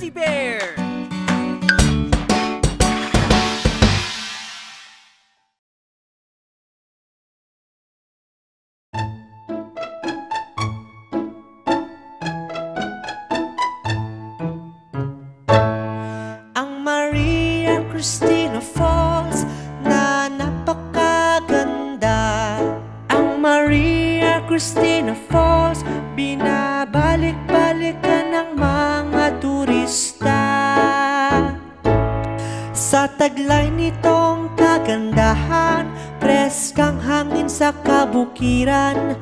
Fuzzy Bear! Ang Maria Cristina Falls na napakaganda. Ang Maria Cristina Falls, binabalik-balikan ng mga turista. Sa taglay nitong kagandahan, preskang hangin sa kabukiran,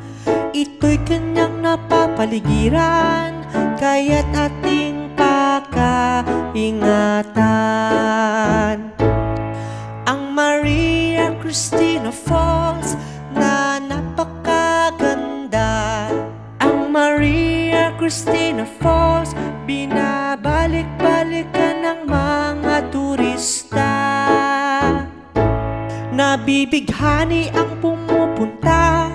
ito'y kanyang napapaligiran, kaya't ating pakaingatan. Ang Maria Cristina Falls na napakaganda. Ang Maria Cristina Falls, binabalik-balikan ng mga turista. Nabibighani ang pumupunta,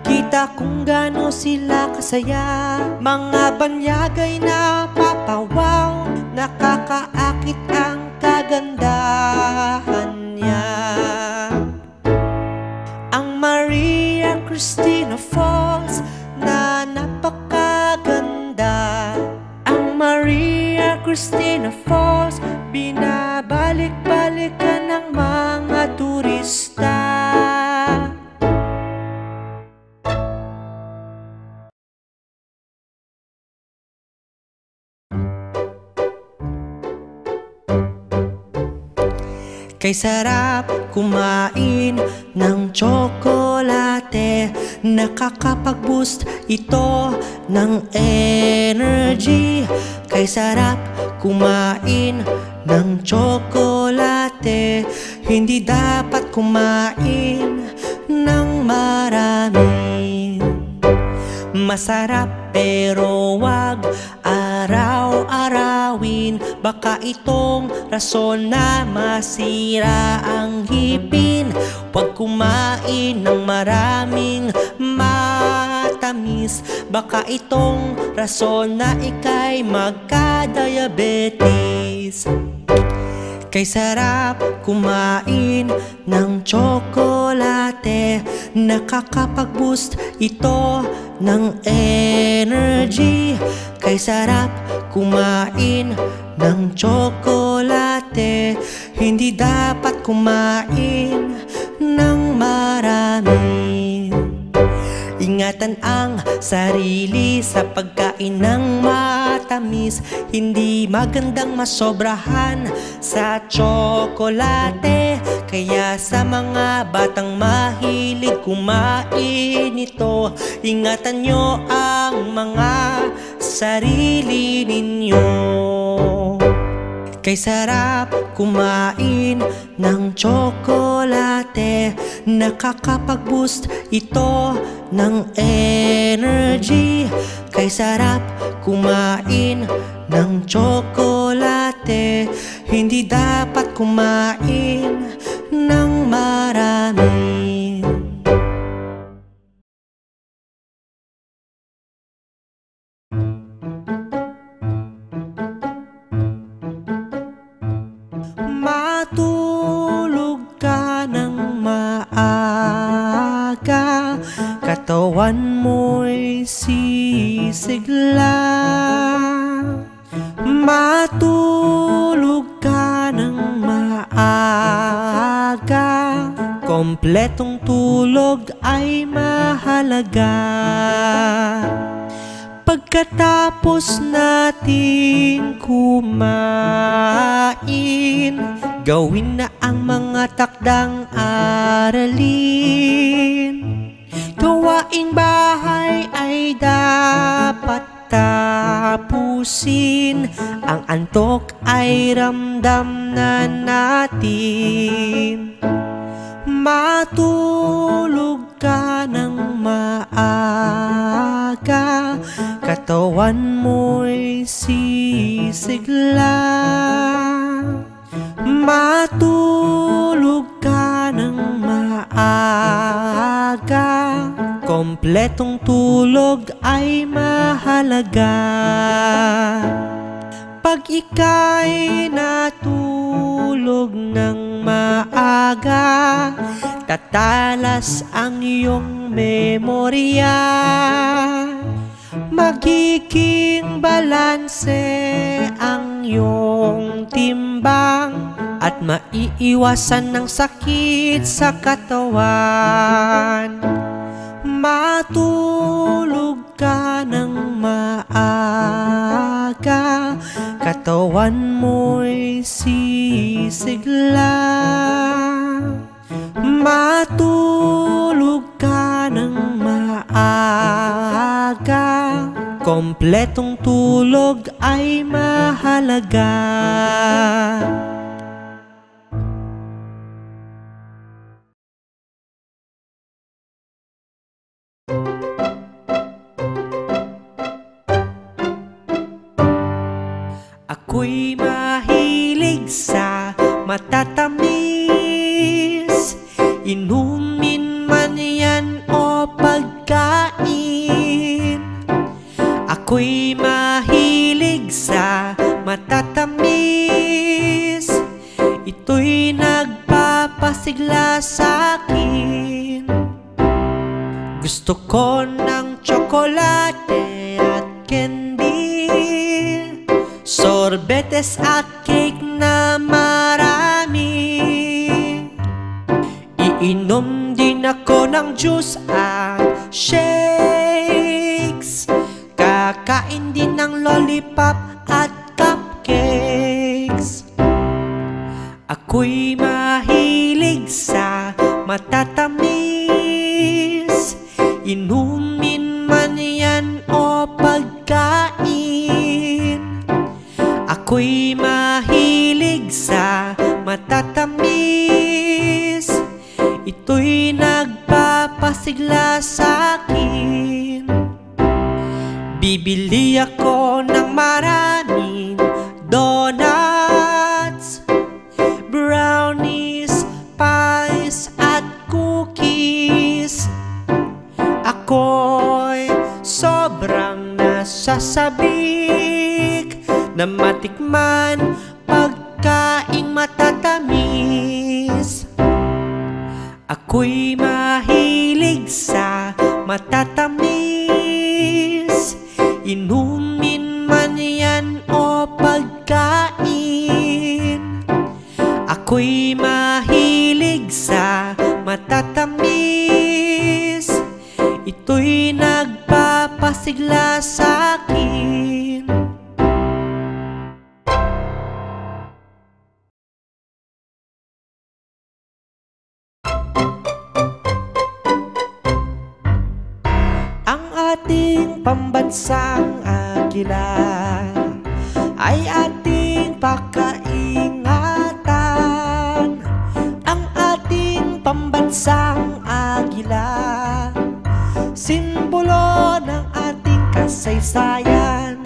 kita kung gaano sila kasaya. Mga banyagay na papawaw, nakakaakit ang kagandahan niya. Ang Maria Cristina Falls na napakaganda. Ang Maria Cristina Falls, binabalik-balikan ng mga turista. Kay sarap kumain ng tsokolate, nakakapag-boost ito ng energy. Kay sarap kumain ng tsokolate, hindi dapat kumain ng marami. Masarap pero wag araw-arawin, baka itong rason na masira ang ngipin. Huwag kumain ng maraming matamis, baka itong rason na ika'y magka-diabetes. Kay sarap kumain ng tsokolate, nakakapag-boost ito ng energy. Kay sarap kumain ng tsokolate, hindi dapat kumain ng marami. Ingatan ang sarili sa pagkain ng matamis, hindi magandang masobrahan sa tsokolate. Kaya sa mga batang mahilig kumain nito, ingatan nyo ang mga sarili ninyo. Kay sarap kumain ng tsokolate, nakakapag-boost ito ng energy. Kay sarap kumain ng tsokolate, hindi dapat kumain ng marami. Matulog ka ng maaga, katawan mo'y sisigla. Matulog ka ng maaga, kompletong tulog ay mahalaga. Pagkatapos nating kumain, gawin na ang mga takdang aralin. Gawaing bahay ay dapat tapusin, ang antok ay ramdam na natin. Matulog ka ng maaga, katawan mo'y sisigla. Matulog ka ng maaga, kompletong tulog ay mahalaga. Pag Pag ika'y natulog ng maaga, tatalas ang iyong memorya. Magiging balanse ang iyong timbang at maiiwasan ng sakit sa katawan. Matulog ka ng maaga, katawan mo'y sisigla. Matulog ka ng maaga, kompletong tulog ay mahalaga. Ako'y mahilig sa matatamis, inumin man yan o pagkain. Ako'y mahilig sa matatamis, ito'y nagpapasigla sa'kin. Gusto ko ng tsokolate at candy, sorbetes at cake na marami. Iinom din ako ng juice at shakes, kakain din ng lollipop at cupcakes. Ako'y mahilig sa matatamis, inumin man yan o pagkain. Ako'y mahilig sa matatamis, ito'y nagpapasigla sa'kin. Bibili ako ng maraming donuts, brownies, pies at cookies. Ako'y sobrang nasasabik na matikman pagkaing matatamis. Ako'y mahilig sa matatamis, inumin man yan o pagkain. Ako'y mahilig sa matatamis, ito'y nagpapasigla sa'kin. Ang ating pambansang agila ay ating pakaingatan. Ang ating pambansang agila, simbolo ng ating kasaysayan.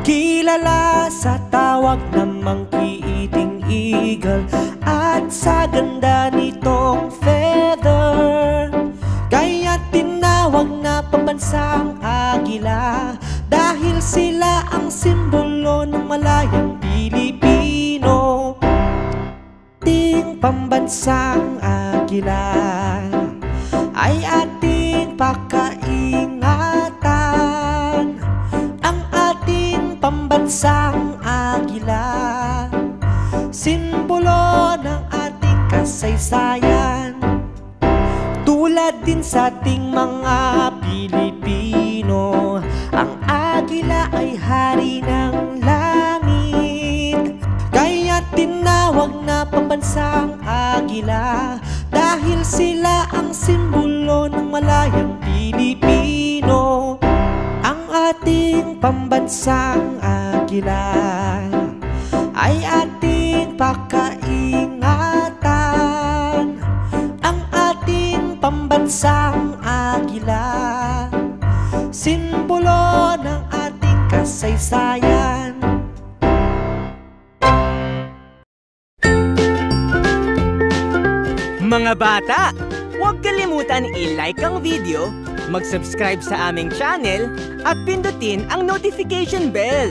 Kilala sa tawag ng monkey-eating eagle at sa ganda nitong feather, kaya tinawag na pambansang agila dahil sila ang simbolo ng malayang Pilipino. Ating pambansang agila ay ating pakaingatan. Ang ating pambansang agila, simbolo ng ating kasaysayan. Tulad din sa ating mga Pilipino, ang agila ay hari ng langit, kaya tinawag na pambansang agila dahil sila ang simbolo ng malayang Pilipino. Ang ating pambansang agila ay ating pakaingatan. Ang ating pambansang agila, simbolo ng ating kasaysayan. Mga bata, huwag kalimutan i-like ang video, mag-subscribe sa aming channel at pindutin ang notification bell.